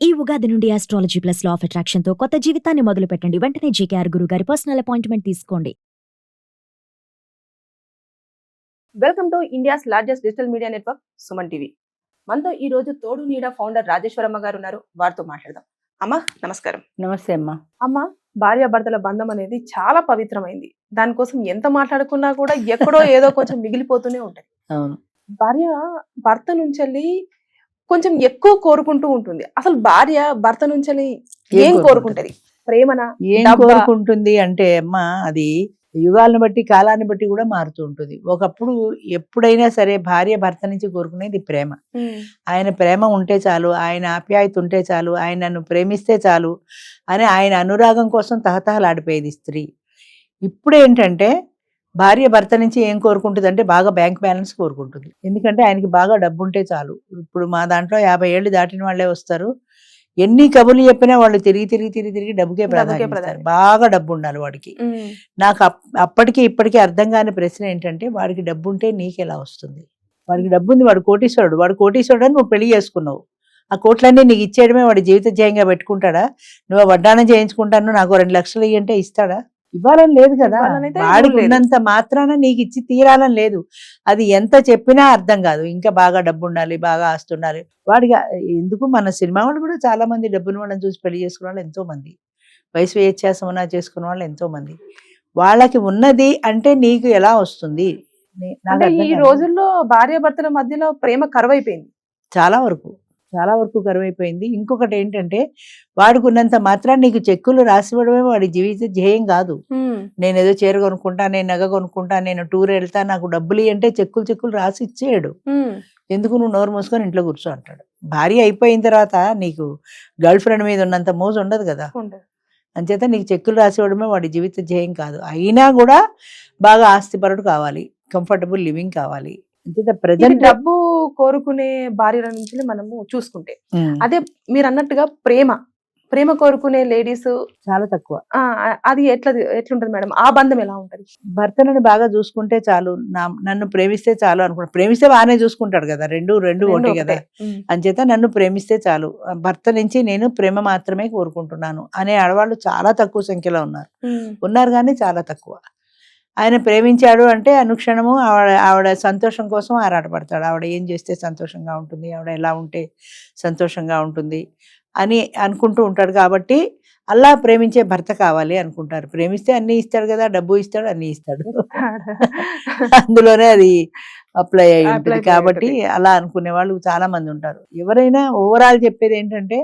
ఈ ఉగాది నుండి astrology plus law of attraction తో కొత్త జీవితాన్ని మొదలు పెట్టండి. వెంటనే జేకేఆర్ గురువు గారి పర్సనల్ అపాయింట్మెంట్ తీసుకోండి. Welcome to India's largest digital media network Suman TV. మనతో ఈ రోజు తోడు నీడ ఫౌండర్ రాజేశ్వరమ్మ గారు ఉన్నారు. వారితో మాట్లాడదాం. అమ్మ నమస్కారం. నమస్తే అమ్మా. అమ్మ, భార్యాభర్తల బంధం అనేది చాలా పవిత్రమైంది. దానికోసం ఎంత మాట్లాడుకున్నా కూడా ఎక్కడో ఏదో కొంచెం మిగిలిపోతూనే ఉంటది. అవును. భార్య భర్త నుంచి కొంచెం ఎక్కువ కోరుకుంటూ ఉంటుంది. అసలు భార్య భర్త నుంచి ఏం కోరుకుంటది? ప్రేమన, ఏం డబ్బా? కోరుకుంటుంది అంటే అమ్మా, అది యుగాలను బట్టి కాలాన్ని బట్టి కూడా మారుతూ ఉంటుంది. ఒకప్పుడు ఎప్పుడైనా సరే భార్య భర్త నుంచి కోరుకునేది ప్రేమ. ఆయన ప్రేమ ఉంటే చాలు, ఆయన ఆప్యాయత ఉంటే చాలు, ఆయన నన్ను ప్రేమిస్తే చాలు అని ఆయన అనురాగం కోసం తహతహలాడిపోయేది స్త్రీ. ఇప్పుడు ఏంటంటే భార్య భర్త నుంచి ఏం కోరుకుంటుంది అంటే బాగా బ్యాంక్ బ్యాలెన్స్ కోరుకుంటుంది. ఎందుకంటే ఆయనకి బాగా డబ్బు ఉంటే చాలు. ఇప్పుడు మా దాంట్లో 50 ఏళ్ళు దాటిన వాళ్ళే వస్తారు. ఎన్ని కబుర్లు చెప్పినా వాళ్ళు తిరిగి డబ్బుకే ప్రాధాన్యత. బాగా డబ్బు ఉండాలి వాడికి. నాకు అప్పటికి ఇప్పటికీ అర్థం కాని ప్రశ్న ఏంటంటే, వాడికి డబ్బు ఉంటే నీకెలా వస్తుంది? వాడికి డబ్బు ఉంది, వాడు కోటీశ్వరుడు అని నువ్వు పెళ్లి చేసుకున్నావు. ఆ కోట్లన్నీ నీకు ఇచ్చేయడమే వాడి జీవిత ధ్యేయంగా పెట్టుకుంటాడా? నువ్వు వడ్డానం చేయించుకుంటాను నాకు 2 లక్షలు ఇయ్యంటే ఇస్తాడా? ఇవ్వాలని లేదు కదా. వాడికి ఉన్నంత మాత్రాన నీకు ఇచ్చి తీరాలని లేదు. అది ఎంత చెప్పినా అర్థం కాదు. ఇంకా బాగా డబ్బు ఉండాలి, బాగా ఆస్తి ఉండాలి వాడికి. ఎందుకు మన సినిమా వాళ్ళు కూడా చాలా మంది డబ్బుని వాళ్ళని చూసి పెళ్లి చేసుకున్న వాళ్ళు ఎంతో మంది, వయసు వ్యత్యాసమునా చేసుకున్న వాళ్ళు ఎంతో మంది. వాళ్ళకి ఉన్నది అంటే నీకు ఎలా వస్తుంది? ఈ రోజుల్లో భార్యాభర్తల మధ్యలో ప్రేమ కరువైపోయింది. చాలా వరకు కరువైపోయింది. ఇంకొకటి ఏంటంటే, వాడికి ఉన్నంత మాత్రం నీకు చెక్కులు రాసివ్వడమే వాడి జీవిత ధ్యేయం కాదు. నేను ఏదో చీర కొనుక్కుంటా, నేను నగ కొనుక్కుంటా, నేను టూర్ వెళ్తా, నాకు డబ్బులు అంటే చెక్కులు రాసి ఇచ్చేయడు. ఎందుకు నువ్వు నోరు మూసుకొని ఇంట్లో కూర్చో అంటాడు. భార్య అయిపోయిన తర్వాత నీకు గర్ల్ ఫ్రెండ్ మీద ఉన్నంత మోజు ఉండదు కదా. అంచేత నీకు చెక్కులు రాసివ్వడమే వాడి జీవిత ధ్యేయం కాదు. అయినా కూడా బాగా ఆస్తిపరుడు కావాలి, కంఫర్టబుల్ లివింగ్ కావాలి. ప్రజెంట్ డబ్బు కోరుకునే భార్యల నుంచి మనము చూసుకుంటే, అదే మీరు అన్నట్టుగా ప్రేమ కోరుకునే లేడీస్ చాలా తక్కువ. అది ఎట్లుంటది మేడం? ఆ బంధం ఎలా ఉంటది? భర్తను బాగా చూసుకుంటే చాలు, నన్ను ప్రేమిస్తే చాలు అనుకుంటా. ప్రేమిస్తే బాగానే చూసుకుంటాడు కదా, రెండు ఒకటి కదా. అంచేత నన్ను ప్రేమిస్తే చాలు, భర్త నుంచి నేను ప్రేమ మాత్రమే కోరుకుంటున్నాను అనే ఆడవాళ్ళు చాలా తక్కువ సంఖ్యలో ఉన్నారు కానీ చాలా తక్కువ. ఆయన ప్రేమించాడు అంటే అనుక్షణము ఆవిడ సంతోషం కోసం ఆరాటపడతాడు. ఆవిడ ఏం చేస్తే సంతోషంగా ఉంటుంది, ఆవిడ ఎలా ఉంటే సంతోషంగా ఉంటుంది అని అనుకుంటూ ఉంటాడు. కాబట్టి అలా ప్రేమించే భర్త కావాలి అనుకుంటారు. ప్రేమిస్తే అన్ని ఇస్తాడు కదా, డబ్బు ఇస్తాడు, అన్ని ఇస్తాడు. అందులోనే అది అప్లై అయి ఉంటుంది. కాబట్టి అలా అనుకునే వాళ్ళు చాలా మంది ఉంటారు. ఎవరైనా ఓవరాల్ చెప్పేది ఏంటంటే,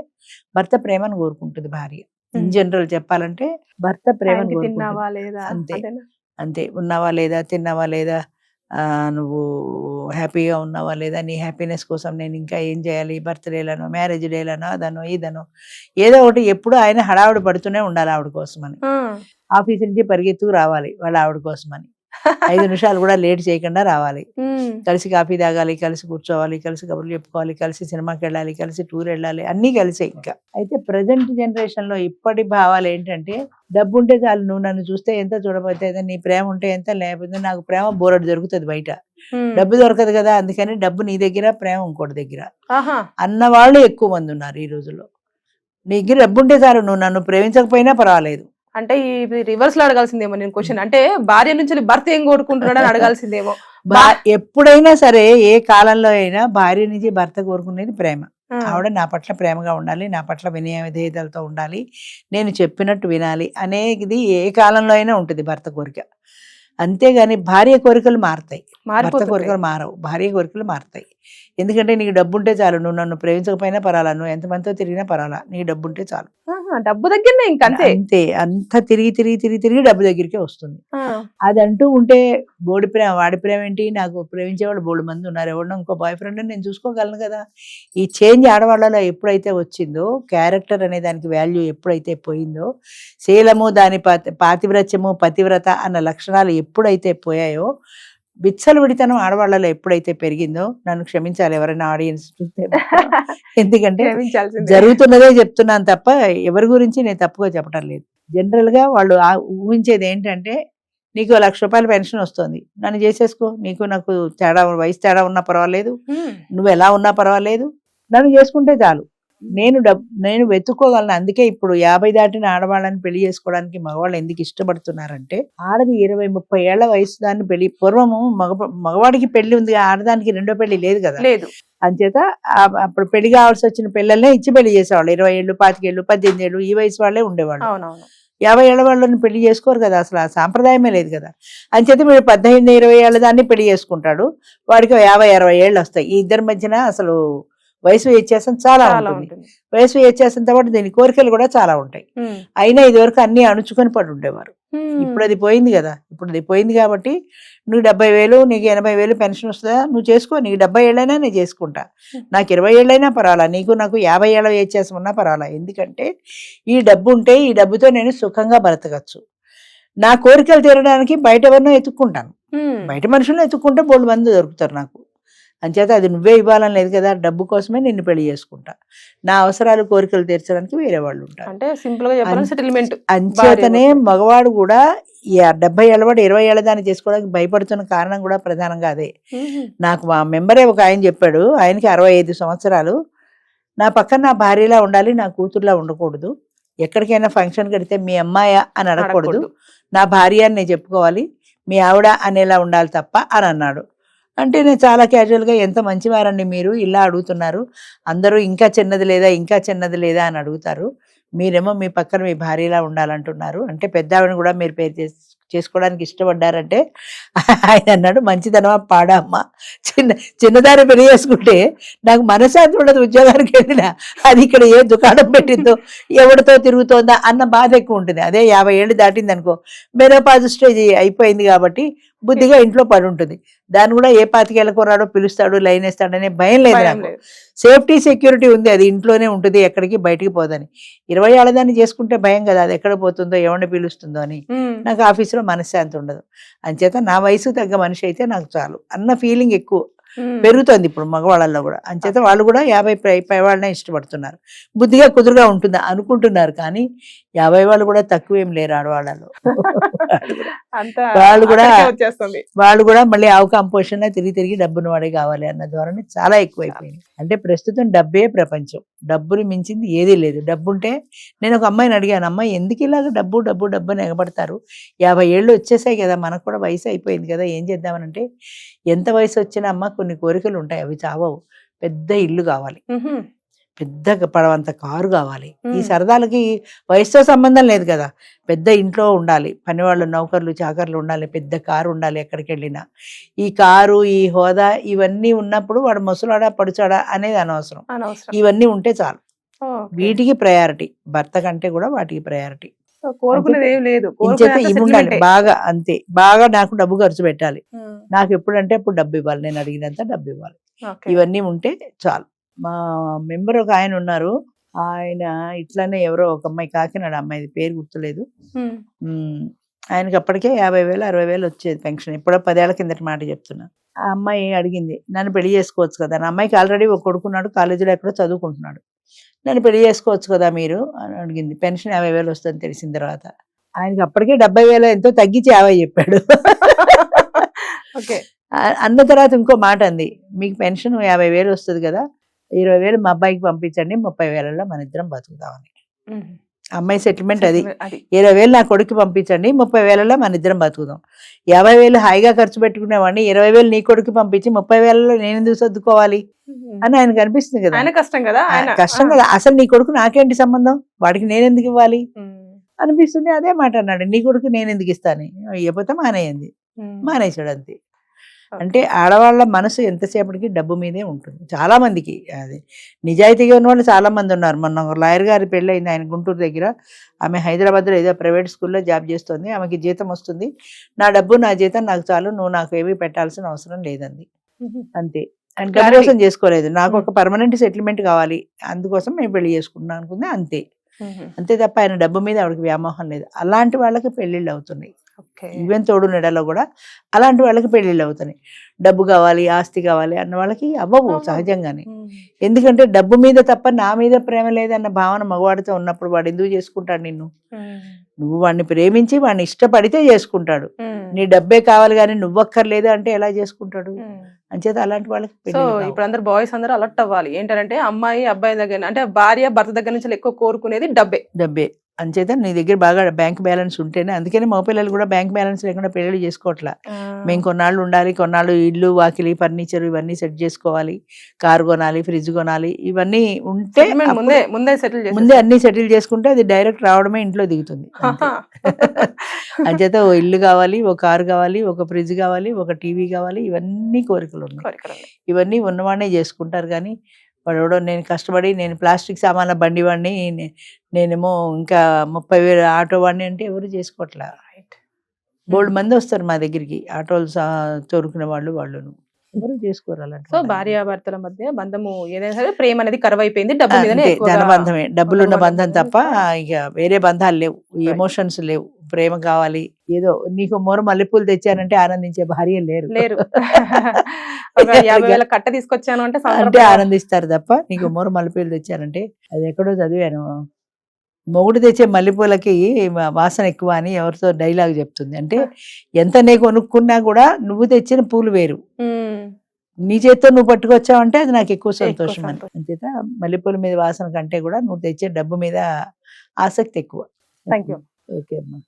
భర్త ప్రేమను కోరుకుంటుంది భార్య. ఇన్ జనరల్ చెప్పాలంటే భర్త ప్రేమను కోరుకుంటుంది. అంతే. ఉన్నావా లేదా, తిన్నావా లేదా, నువ్వు హ్యాపీగా ఉన్నావా లేదా, నీ హ్యాపీనెస్ కోసం నేను ఇంకా ఏం చేయాలి, బర్త్డేలను, మ్యారేజ్ డేలను, అదనో ఇదనో ఏదో ఒకటి. ఎప్పుడు ఆయన హడావుడి పడుతూనే ఉండాలి ఆవిడ కోసమని. ఆఫీస్ నుంచి పరిగెత్తుకు రావాలి వాళ్ళ ఆవిడ కోసమని. 5 నిమిషాలు కూడా లేట్ చేయకుండా రావాలి. కలిసి కాఫీ తాగాలి, కలిసి కూర్చోవాలి, కలిసి కబుర్లు చెప్పుకోవాలి, కలిసి సినిమాకి వెళ్ళాలి, కలిసి టూర్ వెళ్ళాలి, అన్నీ కలిసే. ఇంకా అయితే ప్రజెంట్ జనరేషన్ లో ఇప్పటి భావాలు ఏంటంటే, డబ్బు ఉంటే చాలు, నువ్వు నన్ను చూస్తే ఎంత, చూడబోతే నీ ప్రేమ ఉంటే ఎంత, లేకపోతే నాకు ప్రేమ బోరడు దొరుకుతుంది బయట, డబ్బు దొరకదు కదా, అందుకని డబ్బు నీ దగ్గర, ప్రేమ ఇంకోటి దగ్గర అన్నవాళ్ళు ఎక్కువ మంది ఉన్నారు ఈ రోజుల్లో. నీ దగ్గర డబ్బు ఉంటే చాలు, నువ్వు నన్ను ప్రేమించకపోయినా పర్వాలేదు. అంటే ఈ రివర్స్ లో అడగాల్సిందేమో నేను క్వశ్చన్. అంటే భార్య నుంచి భర్త ఏం కోరుకుంటున్నాడు అని అడగాల్సిందేమో. ఎప్పుడైనా సరే, ఏ కాలంలో అయినా భార్య నుంచి భర్త కోరుకునేది ప్రేమ. ఆవిడ నా పట్ల ప్రేమగా ఉండాలి, నా పట్ల వినయ విధేయతలతో ఉండాలి, నేను చెప్పినట్టు వినాలి అనేది ఏ కాలంలో అయినా ఉంటుంది భర్త కోరిక. అంతేగాని భార్య కోరికలు మారుతాయి, భర్త కోరికలు మారవు. భార్య కోరికలు మారుతాయి. ఎందుకంటే నీకు డబ్బు ఉంటే చాలు, నువ్వు నన్ను ప్రేమించకపోయినా పర్వాలా, నువ్వు ఎంతమందితో తిరిగినా పర్వాలా, నీకు డబ్బు ఉంటే చాలు. డబ్బు దగ్గరనే ఇంకంతే. అంతే. అంత తిరిగి డబ్బు దగ్గరికే వస్తుంది. అది అంటూ ఉంటే బోడి ప్రేమ, వాడి ప్రేమ ఏంటి, నాకు ప్రేమించేవాళ్ళు బోడు మంది ఉన్నారు, ఎవడన్నా ఇంకో బాయ్ ఫ్రెండ్ నేను చూసుకోగలను కదా. ఈ చేంజ్ ఆడవాళ్ళలో ఎప్పుడైతే వచ్చిందో, క్యారెక్టర్ అనే దానికి వాల్యూ ఎప్పుడైతే పోయిందో, శీలము, దాని పాతివ్రత్యము, పతివ్రత అన్న లక్షణాలు ఎప్పుడైతే పోయాయో, విచ్చలవిడితనం ఆడవాళ్ళలో ఎప్పుడైతే పెరిగిందో, నన్ను క్షమించాలి ఎవరైనా ఆడియన్స్ చూస్తే, ఎందుకంటే జరుగుతున్నదే చెప్తున్నాను తప్ప ఎవరి గురించి నేను తప్పుగా చెప్పడం లేదు. జనరల్ గా వాళ్ళు ఊహించేది ఏంటంటే, నీకు 1,00,000 రూపాయల పెన్షన్ వస్తుంది, నన్ను చేసేసుకో, నీకు నాకు తేడా, వయసు తేడా ఉన్నా పర్వాలేదు, నువ్వు ఎలా ఉన్నా పర్వాలేదు, నన్ను చేసుకుంటే చాలు. నేను వెతుక్కోగలను. అందుకే ఇప్పుడు 50 దాటిన ఆడవాళ్ళని పెళ్లి చేసుకోవడానికి మగవాళ్ళు ఎందుకు ఇష్టపడుతున్నారంటే, ఆడది 20-30 ఏళ్ల వయసు దాన్ని పెళ్లి, పూర్వము మగవాడికి పెళ్లి ఉంది, ఆడదానికి రెండో పెళ్లి లేదు కదా. లేదు. అంచేత అప్పుడు పెళ్లి కావాల్సి వచ్చిన పిల్లల్నే ఇచ్చి పెళ్లి చేసేవాళ్ళు. 20 ఏళ్ళు, 25 ఏళ్ళు, 18 ఏళ్ళు ఈ వయసు వాళ్ళే ఉండేవాళ్ళు. అవునవును. 50 ఏళ్ల వాళ్ళని పెళ్లి చేసుకోరు కదా, అసలు ఆ సాంప్రదాయమే లేదు కదా. అంచేత మీరు 18-20 ఏళ్ల దాన్ని పెళ్లి చేసుకుంటాడు, వాడికి 50-60 ఏళ్ళు వస్తాయి. ఈ ఇద్దరి మధ్యన అసలు వయసు వ్యత్యాసం చాలా ఉంటుంది. వయసు వ్యత్యాసంతో పాటు దీని కోరికలు కూడా చాలా ఉంటాయి. అయినా ఇదివరకు అన్ని అణుచుకొని పడి ఉండేవారు. ఇప్పుడు అది పోయింది కదా. ఇప్పుడు అది పోయింది కాబట్టి నువ్వు 70,000 నీకు 80,000 పెన్షన్ వస్తుందా, నువ్వు చేసుకో. నీకు 70 ఏళ్ళైనా నేను చేసుకుంటా, నాకు 20 ఏళ్ళైనా పర్వాలా, నీకు నాకు 50 ఏళ్ళ వ్యత్యాసం ఉన్నా పర్వాలా. ఎందుకంటే ఈ డబ్బు ఉంటే ఈ డబ్బుతో నేను సుఖంగా బ్రతకచ్చు. నా కోరికలు తీరడానికి బయట ఎవరినో ఎత్తుక్కుంటాను, బయట మనుషులను ఎత్తుక్కుంటే బోల్డ్ మంది దొరుకుతారు నాకు. అంచేత అది నువ్వే ఇవ్వాలని లేదు కదా, డబ్బు కోసమే నిన్ను పెళ్లి చేసుకుంటా. నా అవసరాలు కోరికలు తీర్చడానికి వేరే వాళ్ళు ఉంటారు. అంటే సింపుల్ గా చెప్పాలంటే సెటిల్మెంట్. అంచేతనే మగవాడు కూడా 70 ఏళ్ళవాడు 20 ఏళ్ళ దాన్ని చేసుకోవడానికి భయపడుతున్న కారణం కూడా ప్రధానంగా అదే. నాకు మా మెంబరే ఒక ఆయన చెప్పాడు, ఆయనకి 65 సంవత్సరాలు, నా పక్కన నా భార్యలా ఉండాలి, నా కూతురులా ఉండకూడదు. ఎక్కడికైనా ఫంక్షన్ కడితే మీ అమ్మాయా అని అడగకూడదు, నా భార్య అని నేను చెప్పుకోవాలి, మీ ఆవిడ అనేలా ఉండాలి తప్ప అని అన్నాడు. అంటే నేను చాలా క్యాజువల్గా, ఎంత మంచివారండి మీరు, ఇలా అడుగుతున్నారు, అందరూ ఇంకా చిన్నది లేదా ఇంకా చిన్నది లేదా అని అడుగుతారు, మీరేమో మీ పక్కన మీ భార్యలా ఉండాలంటున్నారు, అంటే పెద్ద ఆవిడని కూడా మీరు పేరు చేసుకోవడానికి ఇష్టపడ్డారంటే ఆయన అన్నాడు, మంచిదనమా పాడా అమ్మ, చిన్నదాన్ని పెళ్లి చేసుకుంటే నాకు మనశ్శాంతి ఉండదు, ఉద్యోగానికి వెళ్ళినా అది ఇక్కడ ఏ దుకాణం పెట్టిందో ఎవరితో తిరుగుతోందా అన్న బాధ ఎక్కువ ఉంటుంది. అదే 50 ఏళ్ళు దాటింది అనుకో, మెనోపాజ్ స్టేజ్ అయిపోయింది కాబట్టి బుద్ధిగా ఇంట్లో పడి ఉంటుంది. దాన్ని కూడా ఏ 25 ఏళ్ళ కుర్రాడో పిలుస్తాడు, లైన్ వేస్తాడనే భయం లేదు నాకు. సేఫ్టీ సెక్యూరిటీ ఉంది, అది ఇంట్లోనే ఉంటుంది, ఎక్కడికి బయటికి పోదని. 20 ఏళ్ళ దాన్ని చేసుకుంటే భయం కదా, అది ఎక్కడ పోతుందో ఎవరిని పిలుస్తుందో అని. నాకు ఆఫీసులో మనశ్శాంతి ఉండదు. అంచేత నా వయసు తగ్గ మనిషి అయితే నాకు చాలు అన్న ఫీలింగ్ ఎక్కువ పెరుగుతుంది ఇప్పుడు మగవాళ్ళల్లో కూడా. అంచేత వాళ్ళు కూడా 50 పై వాళ్ళనే ఇష్టపడుతున్నారు. బుద్ధిగా కుదురుగా ఉంటుంది అనుకుంటున్నారు, కానీ 50 వాళ్ళు కూడా తక్కువేం లేరు ఆడవాళ్ళలో. వాళ్ళు కూడా మళ్ళీ ఆవు కంపోజిషన్ తిరిగి డబ్బును వాడే కావాలి అన్న ధోరణి చాలా ఎక్కువైపోయింది. అంటే ప్రస్తుతం డబ్బే ప్రపంచం, డబ్బుని మించింది ఏదీ లేదు. డబ్బు ఉంటే, నేను ఒక అమ్మాయిని అడిగాను, అమ్మాయి ఎందుకు ఇలాగ డబ్బు డబ్బు డబ్బు అని ఎగబడతారు, 50 ఏళ్ళు వచ్చేసాయి కదా, మనకు కూడా వయసు అయిపోయింది కదా, ఏం చేద్దామనంటే, ఎంత వయసు వచ్చినా అమ్మ కొన్ని కోరికలు ఉంటాయి, అవి చావవు. పెద్ద ఇల్లు కావాలి, పెద్ద పడవంత కారు కావాలి. ఈ సరదాలకి వయసుతో సంబంధం లేదు కదా, పెద్ద ఇంట్లో ఉండాలి, పనివాళ్ళు నౌకర్లు చాకర్లు ఉండాలి, పెద్ద కారు ఉండాలి ఎక్కడికి వెళ్ళినా. ఈ కారు ఈ హోదా ఇవన్నీ ఉన్నప్పుడు వాడు ముసలాడా పడుచాడా అనేది అనవసరం, ఇవన్నీ ఉంటే చాలు. వీటికి ప్రయారిటీ, భర్త కంటే కూడా వాటికి ప్రయారిటీ. కోరుకునేది ఏం లేదు, ఇవి ఉండాలి బాగా, అంతే. బాగా నాకు డబ్బు ఖర్చు పెట్టాలి, నాకు ఎప్పుడంటే అప్పుడు డబ్బు ఇవ్వాలి, నేను అడిగినంత డబ్బు ఇవ్వాలి, ఇవన్నీ ఉంటే చాలు. మా మెంబర్ ఒక ఆయన ఉన్నారు, ఆయన ఇట్లానే ఎవరో ఒక అమ్మాయి, కాకినాడ అమ్మాయి, పేరు గుర్తులేదు, ఆయనకి అప్పటికే 50,000 60,000 వచ్చేది పెన్షన్. ఎప్పుడో 10 ఏళ్ల కిందటి మాట చెప్తున్నా. ఆ అమ్మాయి అడిగింది, నన్ను పెళ్లి చేసుకోవచ్చు కదా, నా అమ్మాయికి ఆల్రెడీ ఒక కొడుకున్నాడు, కాలేజీలో ఎక్కడో చదువుకుంటున్నాడు, నన్ను పెళ్లి చేసుకోవచ్చు కదా మీరు అని అడిగింది. పెన్షన్ 50,000 వస్తుందని తెలిసిన తర్వాత ఆయనకి అప్పటికే 70,000 ఎంతో తగ్గించి 50 చెప్పాడు. అన్న తర్వాత ఇంకో మాట అంది, మీకు పెన్షన్ 50,000 వస్తుంది కదా, 20,000 మా అబ్బాయికి పంపించండి, 30,000లో మన ఇద్దరం బతుకుతామని. అమ్మాయి సెటిల్మెంట్ అది. 20,000 నా కొడుకు పంపించండి, 30,000లో మన ఇద్దరం బతుకుదాం. 50,000 హాయిగా ఖర్చు పెట్టుకునేవాడిని, 20,000 నీ కొడుకు పంపించి 30,000లో నేను ఎందుకు సర్దుకోవాలి అని ఆయనకు అనిపిస్తుంది కదా. కష్టం కదా, అసలు నీ కొడుకు నాకేంటి సంబంధం, వాడికి నేను ఎందుకు ఇవ్వాలి అనిపిస్తుంది. అదే మాట అన్నాడు, నీ కొడుకు నేను ఎందుకు ఇస్తాను, ఇవ్వకపోతే మానేయండి, మానేసాడు అంతే. అంటే ఆడవాళ్ళ మనసు ఎంతసేపటికి డబ్బు మీదే ఉంటుంది చాలా మందికి. అది నిజాయితీగా ఉన్న వాళ్ళు చాలా మంది ఉన్నారు. మొన్న ఒక లాయర్ గారి పెళ్ళి అయింది, ఆయన గుంటూరు దగ్గర, ఆమె హైదరాబాద్లో ఏదో ప్రైవేట్ స్కూల్లో జాబ్ చేస్తుంది, ఆమెకి జీతం వస్తుంది, నా డబ్బు నా జీతం నాకు చాలు, నువ్వు నాకు ఏమీ పెట్టాల్సిన అవసరం లేదండి, అంతే. ఆయన డబ్బు కోసం చేసుకోలేదు, నాకు ఒక పర్మనెంట్ సెటిల్మెంట్ కావాలి, అందుకోసం మేము పెళ్లి చేసుకుంటున్నాం అనుకుంది, అంతే. అంతే తప్ప ఆయన డబ్బు మీద ఆవిడకి వ్యామోహం లేదు. అలాంటి వాళ్ళకి పెళ్లిళ్ళు అవుతున్నాయి. ఈవెన్ తోడు నెడలో కూడా అలాంటి వాళ్ళకి పెళ్లిళ్ళు అవుతున్నాయి. డబ్బు కావాలి, ఆస్తి కావాలి అన్న వాళ్ళకి అవ్వవు సహజంగానే. ఎందుకంటే డబ్బు మీద తప్ప నా మీద ప్రేమ లేదన్న భావన మగవాడితో ఉన్నప్పుడు వాడు ఎందుకు చేసుకుంటాడు నిన్ను? నువ్వు వాడిని ప్రేమించి వాడిని ఇష్టపడితే చేసుకుంటాడు. నీ డబ్బే కావాలి కానీ నువ్వక్కర్లేదు అంటే ఎలా చేసుకుంటాడు? అంచేత అలాంటి వాళ్ళకి సో పెళ్ళిళ్ళు కావు. ఇప్పుడు అందరు బాయ్స్ అందరూ అలర్ట్ అవ్వాలి ఏంటంటే అమ్మాయి అబ్బాయి దగ్గర అంటే భార్య భర్త దగ్గర నుంచి ఎక్కువ కోరుకునేది డబ్బే. డబ్బే. అంచేత నీ దగ్గర బాగా బ్యాంక్ బ్యాలెన్స్ ఉంటేనే, అందుకని మా పిల్లలు కూడా బ్యాంక్ బ్యాలెన్స్ లేకుండా పెళ్ళిళ్ళు చేసుకోవట్లా. మేము కొన్నాళ్ళు ఉండాలి, కొన్నాళ్ళు ఇల్లు వాకిలి ఫర్నిచర్ ఇవన్నీ సెట్ చేసుకోవాలి, కారు కొనాలి, ఫ్రిడ్జ్ కొనాలి, ఇవన్నీ ఉంటే Settlement అప్పుడు ముందే సెటిల్ ముందే అన్ని సెటిల్ చేసుకుంటే అది డైరెక్ట్ రావడమే ఇంట్లో దిగుతుంది. అంతే. అంచేత ఓ ఇల్లు కావాలి, ఓ కారు కావాలి, ఒక ఫ్రిడ్జ్ కావాలి, ఒక టీవీ కావాలి, ఇవన్నీ కోరికలు ఉన్నాయి. ఇవన్నీ ఉన్నవాడినే చేసుకుంటారు. కానీ వాడు ఎవడో నేను కష్టపడి నేను ప్లాస్టిక్ సామాన్ల బండి వాడిని, నేనేమో ఇంకా 30,000 ఆటో వాడిని అంటే ఎవరు చేసుకోవట్లా. బోల్డ్ మంది వస్తారు మా దగ్గరికి ఆటోలు తోరుకునే వాళ్ళును ఎవరు చేసుకోరు అలాంటి సో భార్యాభర్తల మధ్య బంధము ఏదైనా సరే ప్రేమ అనేది కరువైపోయింది, డబ్బు మీదనే అంతే, ఎక్కువగా ధనబంధమే, డబ్బులున్న ధనబంధం బంధం తప్ప ఇక వేరే బంధాలు లేవు, ఎమోషన్స్ లేవు. ప్రేమ కావాలి, ఏదో నీకు మోర మల్లెపూలు తెచ్చానంటే ఆనందించే భార్య లేరు. లేరు. ఒక 50,000 కట్ట తీసుకొచ్చాను అంటే అంటే సందర్భంగా ఆనందిస్తారు తప్ప నీకు మోర మల్లెపూలు తెచ్చారంటే, అది ఎక్కడో చదివాను, మొగుడు తెచ్చే మల్లెపూలకి వాసన ఎక్కువ అని ఎవరితో డైలాగ్ చెప్తుంది. అంటే ఎంత నీ కొనుక్కున్నా కూడా నువ్వు తెచ్చిన పూలు వేరు, నీ చేత్తో నువ్వు పట్టుకొచ్చావంటే అది నాకు ఎక్కువ సంతోషం అని. అంచేత మల్లెపూల మీద వాసన కంటే కూడా నువ్వు తెచ్చే డబ్బు మీద ఆసక్తి ఎక్కువ. Thank you. ఓకే అమ్మా.